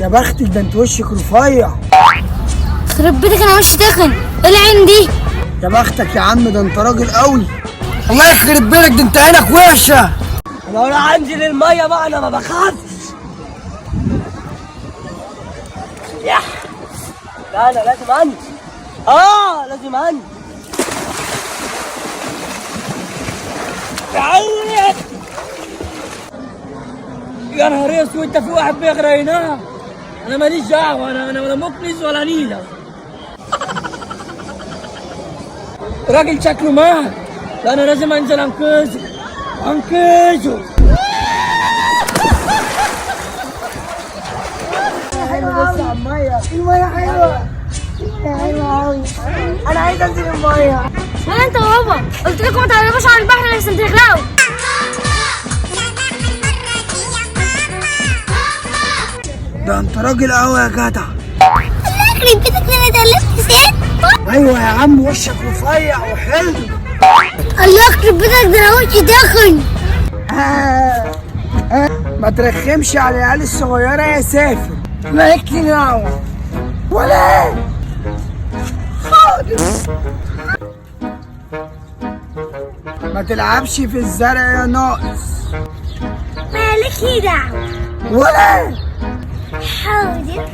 يا بختك، ده انت وشك رفيع. يخرب بيتك، انا وشي تخن. ايه العين دي؟ يا بختك يا عم، ده انت راجل قوي. الله يخرب بيتك، ده انت عينك وحشه. انا ولا انزل الميه بقى، انا ما بخافش. يح، لا انا لازم انزل. لازم انزل. تعالى يا نهار اسود، انت في واحد بيغرق هنا. انا ماليش دعوه، انا ولا مقلص ولا نيله. راجل شكله مات. لا انا لازم انزل انقذه. حلوه بس على الميه. الميه حلوه قوي. انا عايز انزل الميه. ولا انت وهو قلت لكم ما تقربوش على البحر لحسن تغرقوا. ده انت راجل قوي يا جدع. الله يخرب بيتك، انا اتقلبت سين. ايوه يا عم، وشك رفيع وحلو. الله يخرب بيتك، ده انا وشي تخن. ما ترخمش على العيال الصغيره يا سافر. مالكش دعوه ولا ايه؟ حاضر. ما تلعبش في الزرع يا ناقص. مالكش دعوه ولا ايه؟ حاضر.